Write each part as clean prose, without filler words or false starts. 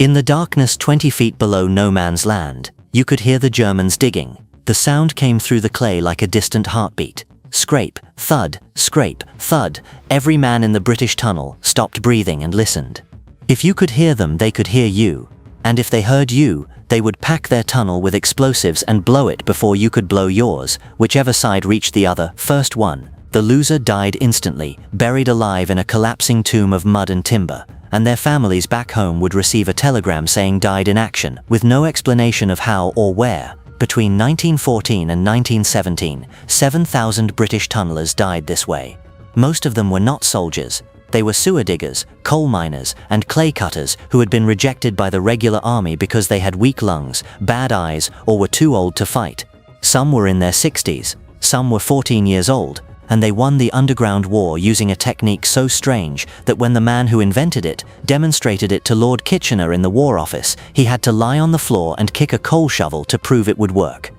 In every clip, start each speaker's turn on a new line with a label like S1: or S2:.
S1: In the darkness 20 feet below no man's land, you could hear the Germans digging. The sound came through the clay like a distant heartbeat. Scrape, thud, scrape, thud. Every man in the British tunnel stopped breathing and listened. If you could hear them, they could hear you. And if they heard you, they would pack their tunnel with explosives and blow it before you could blow yours, whichever side reached the other first won. The loser died instantly, buried alive in a collapsing tomb of mud and timber, and their families back home would receive a telegram saying died in action, with no explanation of how or where. Between 1914 and 1917, 7,000 British tunnellers died this way. Most of them were not soldiers. They were sewer diggers, coal miners, and clay cutters who had been rejected by the regular army because they had weak lungs, bad eyes, or were too old to fight. Some were in their 60s, some were 14 years old, and they won the underground war using a technique so strange that when the man who invented it demonstrated it to Lord Kitchener in the War Office, he had to lie on the floor and kick a coal shovel to prove it would work.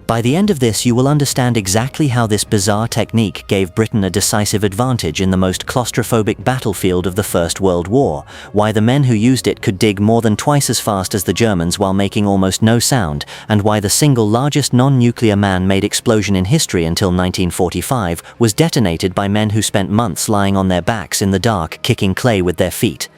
S1: By the end of this, you will understand exactly how this bizarre technique gave Britain a decisive advantage in the most claustrophobic battlefield of the First World War, why the men who used it could dig more than twice as fast as the Germans while making almost no sound, and why the single largest non-nuclear man-made explosion in history until 1945 was detonated by men who spent months lying on their backs in the dark kicking clay with their feet.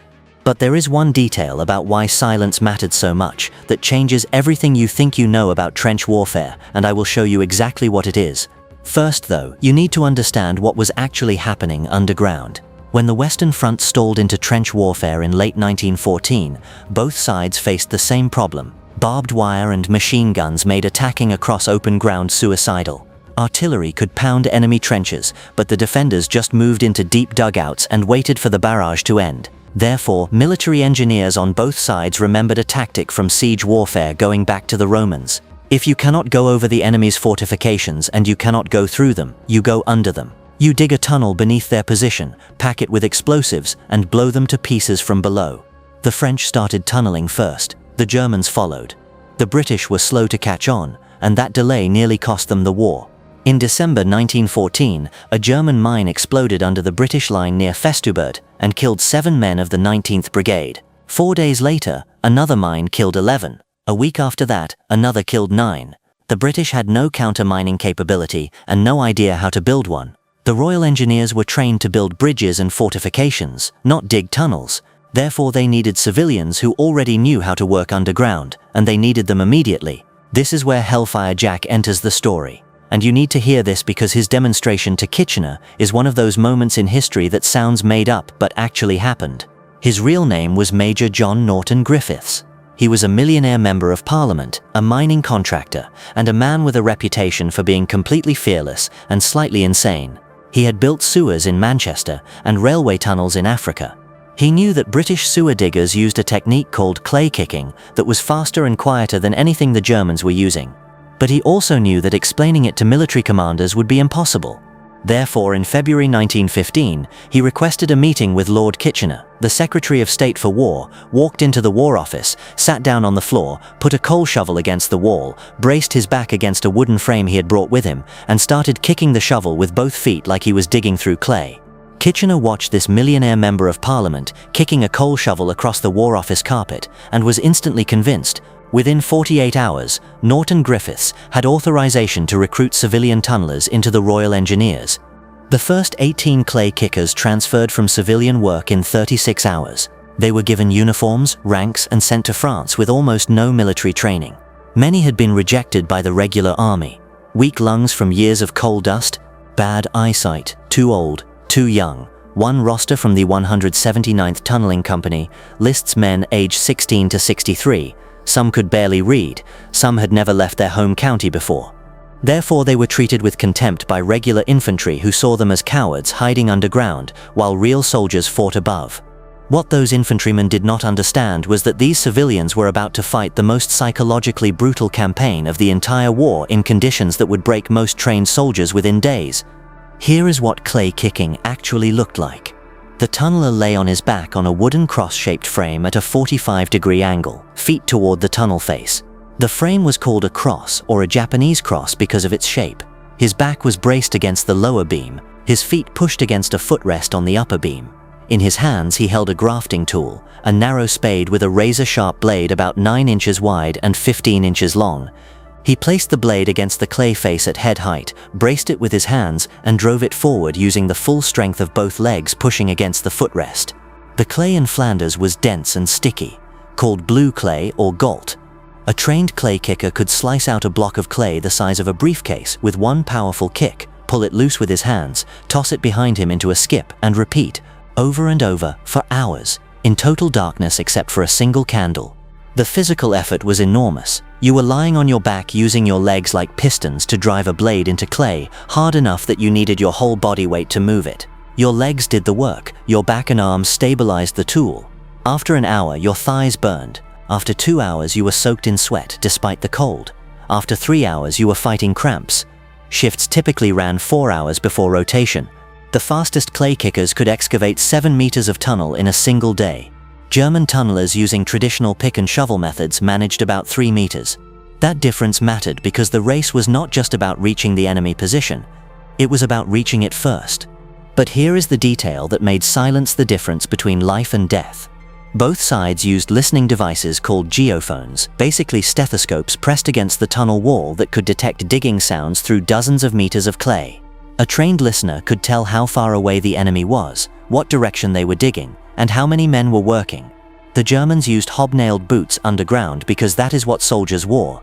S1: But there is one detail about why silence mattered so much that changes everything you think you know about trench warfare, and I will show you exactly what it is. First though, you need to understand what was actually happening underground. When the Western Front stalled into trench warfare in late 1914, both sides faced the same problem. Barbed wire and machine guns made attacking across open ground suicidal. Artillery could pound enemy trenches, but the defenders just moved into deep dugouts and waited for the barrage to end. Therefore, military engineers on both sides remembered a tactic from siege warfare going back to the Romans. If you cannot go over the enemy's fortifications and you cannot go through them, you go under them. You dig a tunnel beneath their position, pack it with explosives, and blow them to pieces from below. The French started tunneling first. The Germans followed. The British were slow to catch on, and that delay nearly cost them the war. In December 1914, a German mine exploded under the British line near Festubert and killed 7 men of the 19th Brigade. 4 days later, another mine killed 11. A week after that, another killed 9. The British had no counter-mining capability and no idea how to build one. The Royal Engineers were trained to build bridges and fortifications, not dig tunnels. Therefore, they needed civilians who already knew how to work underground, and they needed them immediately. This is where Hellfire Jack enters the story. And you need to hear this because his demonstration to Kitchener is one of those moments in history that sounds made up but actually happened. His real name was Major John Norton Griffiths. He was a millionaire member of Parliament, a mining contractor, and a man with a reputation for being completely fearless and slightly insane. He had built sewers in Manchester and railway tunnels in Africa. He knew that British sewer diggers used a technique called clay kicking that was faster and quieter than anything the Germans were using. But he also knew that explaining it to military commanders would be impossible. Therefore, in February 1915, he requested a meeting with Lord Kitchener. The Secretary of State for War walked into the War Office, sat down on the floor, put a coal shovel against the wall, braced his back against a wooden frame he had brought with him, and started kicking the shovel with both feet like he was digging through clay. Kitchener watched this millionaire member of Parliament kicking a coal shovel across the War Office carpet and was instantly convinced. Within 48 hours, Norton Griffiths had authorization to recruit civilian tunnellers into the Royal Engineers. The first 18 clay kickers transferred from civilian work in 36 hours. They were given uniforms, ranks, and sent to France with almost no military training. Many had been rejected by the regular army. Weak lungs from years of coal dust, bad eyesight, too old, too young. One roster from the 179th Tunnelling Company lists men aged 16 to 63. Some could barely read, some had never left their home county before. Therefore, they were treated with contempt by regular infantry who saw them as cowards hiding underground while real soldiers fought above. What those infantrymen did not understand was that these civilians were about to fight the most psychologically brutal campaign of the entire war in conditions that would break most trained soldiers within days. Here is what clay kicking actually looked like. The tunneler lay on his back on a wooden cross-shaped frame at a 45-degree angle, feet toward the tunnel face. The frame was called a cross or a Japanese cross because of its shape. His back was braced against the lower beam, his feet pushed against a footrest on the upper beam. In his hands he held a grafting tool, a narrow spade with a razor-sharp blade about 9 inches wide and 15 inches long. He placed the blade against the clay face at head height, braced it with his hands, and drove it forward using the full strength of both legs pushing against the footrest. The clay in Flanders was dense and sticky, called blue clay or gault. A trained clay kicker could slice out a block of clay the size of a briefcase with one powerful kick, pull it loose with his hands, toss it behind him into a skip, and repeat, over and over, for hours, in total darkness except for a single candle. The physical effort was enormous. You were lying on your back using your legs like pistons to drive a blade into clay, hard enough that you needed your whole body weight to move it. Your legs did the work, your back and arms stabilized the tool. After an hour, your thighs burned. After 2 hours, you were soaked in sweat despite the cold. After 3 hours, you were fighting cramps. Shifts typically ran 4 hours before rotation. The fastest clay kickers could excavate 7 meters of tunnel in a single day. German tunnelers using traditional pick and shovel methods managed about 3 meters. That difference mattered because the race was not just about reaching the enemy position, it was about reaching it first. But here is the detail that made silence the difference between life and death. Both sides used listening devices called geophones, basically stethoscopes pressed against the tunnel wall that could detect digging sounds through dozens of meters of clay. A trained listener could tell how far away the enemy was, what direction they were digging, and how many men were working. The Germans used hobnailed boots underground because that is what soldiers wore.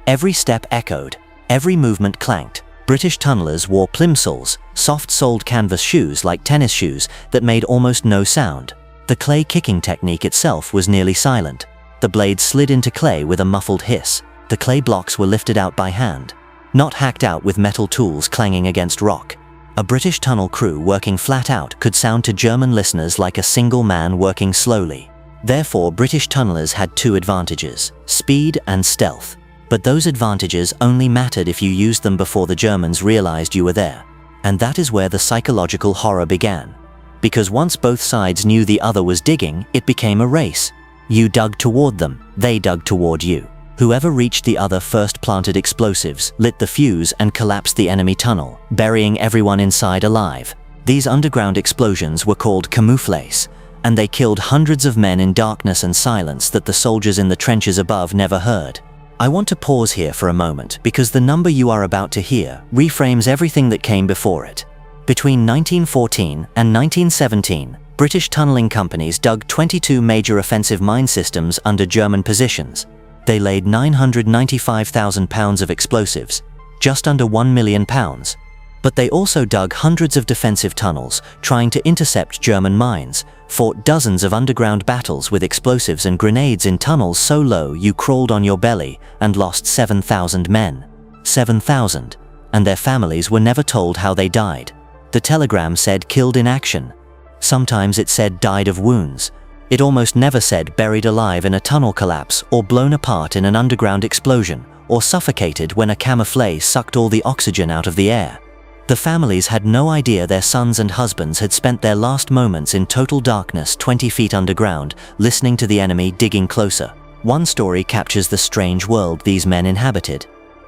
S1: Every step echoed, every movement clanked. British tunnelers wore plimsolls, soft-soled canvas shoes like tennis shoes that made almost no sound. The clay kicking technique itself was nearly silent. The blade slid into clay with a muffled hiss. The clay blocks were lifted out by hand, not hacked out with metal tools clanging against rock. A British tunnel crew working flat out could sound to German listeners like a single man working slowly. Therefore, British tunnelers had 2 advantages, speed and stealth. But those advantages only mattered if you used them before the Germans realized you were there. And that is where the psychological horror began. Because once both sides knew the other was digging, it became a race. You dug toward them, they dug toward you. Whoever reached the other first planted explosives, lit the fuse, and collapsed the enemy tunnel, burying everyone inside alive. These underground explosions were called camouflages, and they killed hundreds of men in darkness and silence that the soldiers in the trenches above never heard. I want to pause here for a moment because the number you are about to hear reframes everything that came before it. Between 1914 and 1917, British tunneling companies dug 22 major offensive mine systems under German positions. They laid 995,000 pounds of explosives, just under £1 million. But they also dug hundreds of defensive tunnels, trying to intercept German mines, fought dozens of underground battles with explosives and grenades in tunnels so low you crawled on your belly, and lost 7,000 men. 7,000, and their families were never told how they died. The telegram said killed in action. Sometimes it said died of wounds. It almost never said buried alive in a tunnel collapse or blown apart in an underground explosion or suffocated when a camouflage sucked all the oxygen out of the air. The families had no idea their sons and husbands had spent their last moments in total darkness 20 feet underground, listening to the enemy digging closer. One story captures the strange world these men inhabited.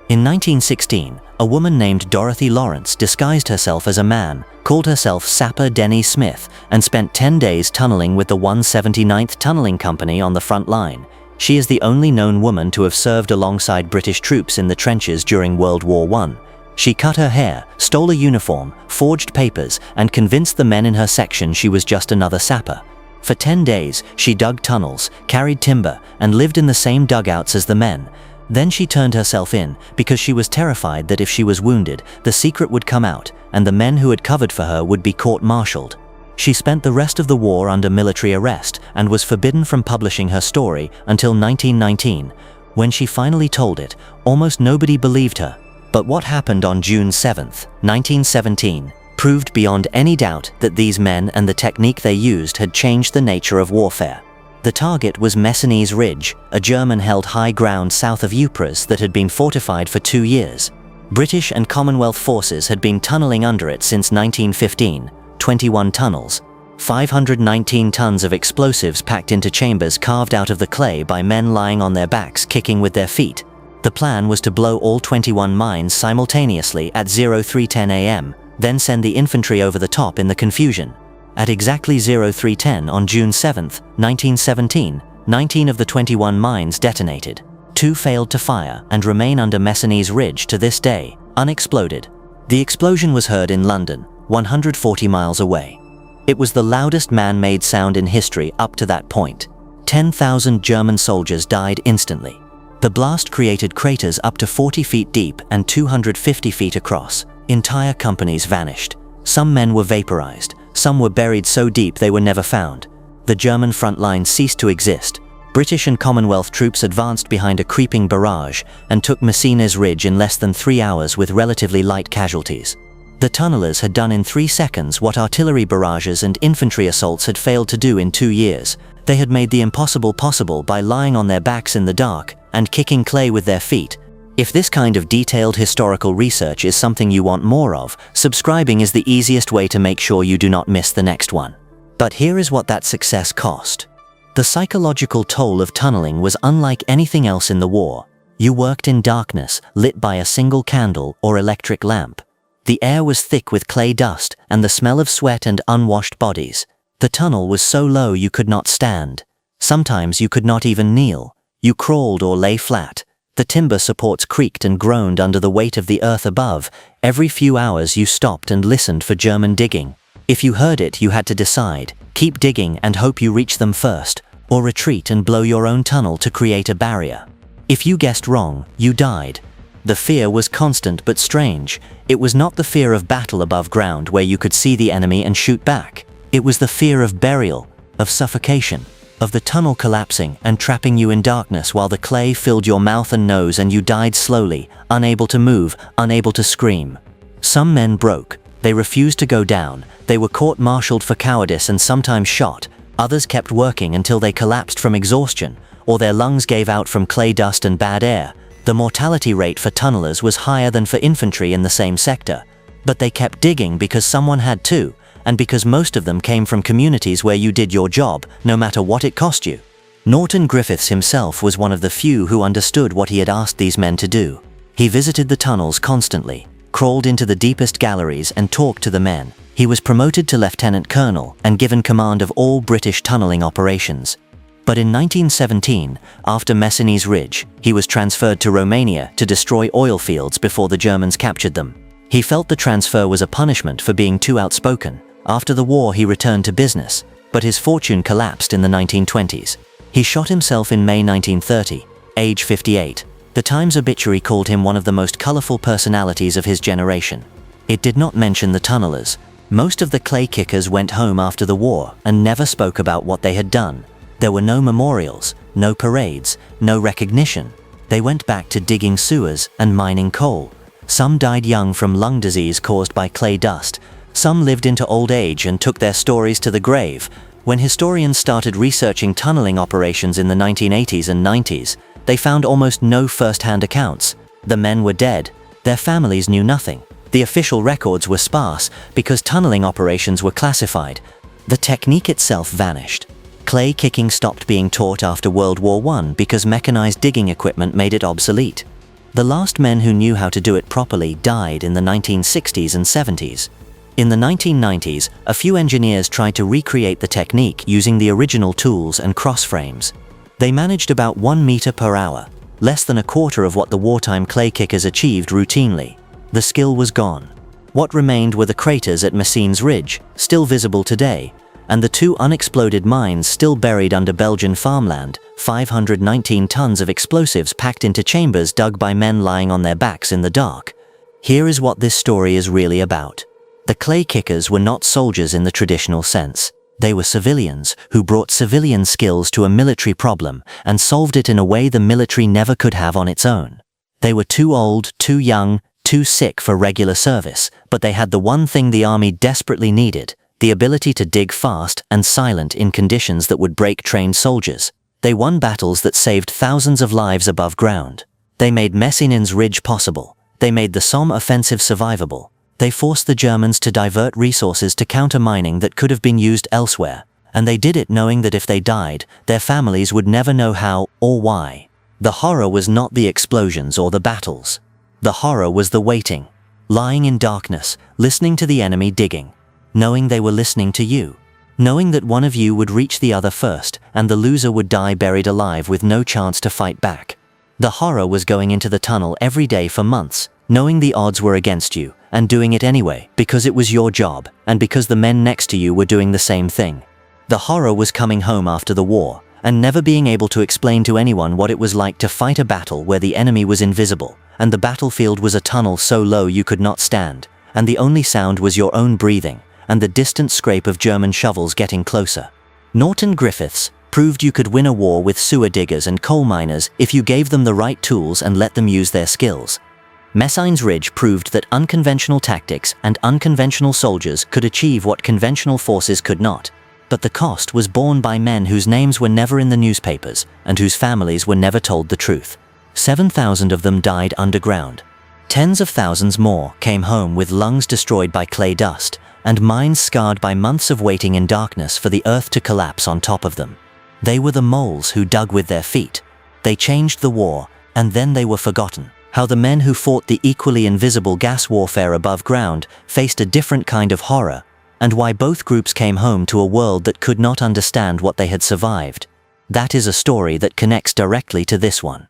S1: In 1916, a woman named Dorothy Lawrence disguised herself as a man, called herself Sapper Denny Smith, and spent 10 days tunneling with the 179th Tunneling Company on the front line. She is the only known woman to have served alongside British troops in the trenches during World War I. She cut her hair, stole a uniform, forged papers, and convinced the men in her section she was just another sapper. For 10 days, she dug tunnels, carried timber, and lived in the same dugouts as the men. Then she turned herself in because she was terrified that if she was wounded, the secret would come out, and the men who had covered for her would be court-martialed. She spent the rest of the war under military arrest and was forbidden from publishing her story until 1919. When she finally told it, almost nobody believed her. But what happened on June 7, 1917, proved beyond any doubt that these men and the technique they used had changed the nature of warfare. The target was Messinese Ridge, a German-held high ground south of Ypres that had been fortified for 2 years. British and Commonwealth forces had been tunneling under it since 1915, 21 tunnels, 519 tons of explosives packed into chambers carved out of the clay by men lying on their backs kicking with their feet. The plan was to blow all 21 mines simultaneously at 03:10 a.m., then send the infantry over the top in the confusion. At exactly 0310 on June 7, 1917, 19 of the 21 mines detonated. 2 failed to fire and remain under Messines Ridge to this day, unexploded. The explosion was heard in London, 140 miles away. It was the loudest man-made sound in history up to that point. 10,000 German soldiers died instantly. The blast created craters up to 40 feet deep and 250 feet across. Entire companies vanished. Some men were vaporized. Some were buried so deep they were never found. The German front line ceased to exist. British and Commonwealth troops advanced behind a creeping barrage and took Messines Ridge in less than 3 hours with relatively light casualties. The tunnelers had done in 3 seconds what artillery barrages and infantry assaults had failed to do in 2 years. They had made the impossible possible by lying on their backs in the dark and kicking clay with their feet. If this kind of detailed historical research is something you want more of, subscribing is the easiest way to make sure you do not miss the next one. But here is what that success cost. The psychological toll of tunneling was unlike anything else in the war. You worked in darkness, lit by a single candle or electric lamp. The air was thick with clay dust and the smell of sweat and unwashed bodies. The tunnel was so low you could not stand. Sometimes you could not even kneel. You crawled or lay flat. The timber supports creaked and groaned under the weight of the earth above. Every few hours you stopped and listened for German digging. If you heard it, you had to decide, keep digging and hope you reach them first, or retreat and blow your own tunnel to create a barrier. If you guessed wrong, you died. The fear was constant but strange. It was not the fear of battle above ground where you could see the enemy and shoot back. It was the fear of burial, of suffocation, of the tunnel collapsing and trapping you in darkness while the clay filled your mouth and nose and you died slowly, unable to move, unable to scream. Some men broke. They refused to go down. They were court-martialed for cowardice and sometimes shot. Others kept working until they collapsed from exhaustion, or their lungs gave out from clay dust and bad air. The mortality rate for tunnelers was higher than for infantry in the same sector. But they kept digging because someone had to, and because most of them came from communities where you did your job, no matter what it cost you. Norton Griffiths himself was one of the few who understood what he had asked these men to do. He visited the tunnels constantly, crawled into the deepest galleries and talked to the men. He was promoted to lieutenant colonel and given command of all British tunneling operations. But in 1917, after Messines Ridge, he was transferred to Romania to destroy oil fields before the Germans captured them. He felt the transfer was a punishment for being too outspoken. After the war, he returned to business, but his fortune collapsed in the 1920s. He shot himself in May 1930, age 58. The Times obituary called him one of the most colorful personalities of his generation. It did not mention the tunnelers. Most of the clay kickers went home after the war and never spoke about what they had done. There were no memorials, no parades, no recognition. They went back to digging sewers and mining coal. Some died young from lung disease caused by clay dust. Some lived into old age and took their stories to the grave. When historians started researching tunneling operations in the 1980s and 90s, they found almost no first-hand accounts. The men were dead. Their families knew nothing. The official records were sparse because tunneling operations were classified. The technique itself vanished. Clay kicking stopped being taught after World War I because mechanized digging equipment made it obsolete. The last men who knew how to do it properly died in the 1960s and 70s. In the 1990s, a few engineers tried to recreate the technique using the original tools and cross frames. They managed about 1 meter per hour, less than a quarter of what the wartime clay kickers achieved routinely. The skill was gone. What remained were the craters at Messines Ridge, still visible today, and the 2 unexploded mines still buried under Belgian farmland, 519 tons of explosives packed into chambers dug by men lying on their backs in the dark. Here is what this story is really about. The clay kickers were not soldiers in the traditional sense. They were civilians who brought civilian skills to a military problem and solved it in a way the military never could have on its own. They were too old, too young, too sick for regular service, but they had the one thing the army desperately needed, the ability to dig fast and silent in conditions that would break trained soldiers. They won battles that saved thousands of lives above ground. They made Messines Ridge possible. They made the Somme offensive survivable. They forced the Germans to divert resources to counter mining that could have been used elsewhere, and they did it knowing that if they died, their families would never know how or why. The horror was not the explosions or the battles. The horror was the waiting, lying in darkness, listening to the enemy digging, knowing they were listening to you. knowing that one of you would reach the other first, and the loser would die buried alive with no chance to fight back. The horror was going into the tunnel every day for months, knowing the odds were against you, and doing it anyway, because it was your job, and because the men next to you were doing the same thing. The horror was coming home after the war, and never being able to explain to anyone what it was like to fight a battle where the enemy was invisible, and the battlefield was a tunnel so low you could not stand, and the only sound was your own breathing, and the distant scrape of German shovels getting closer. Norton Griffiths proved you could win a war with sewer diggers and coal miners if you gave them the right tools and let them use their skills. Messines Ridge proved that unconventional tactics and unconventional soldiers could achieve what conventional forces could not, but the cost was borne by men whose names were never in the newspapers and whose families were never told the truth. 7,000 of them died underground. Tens of thousands more came home with lungs destroyed by clay dust and minds scarred by months of waiting in darkness for the earth to collapse on top of them. They were the moles who dug with their feet. They changed the war, and then they were forgotten. How the men who fought the equally invisible gas warfare above ground faced a different kind of horror, and why both groups came home to a world that could not understand what they had survived. That is a story that connects directly to this one.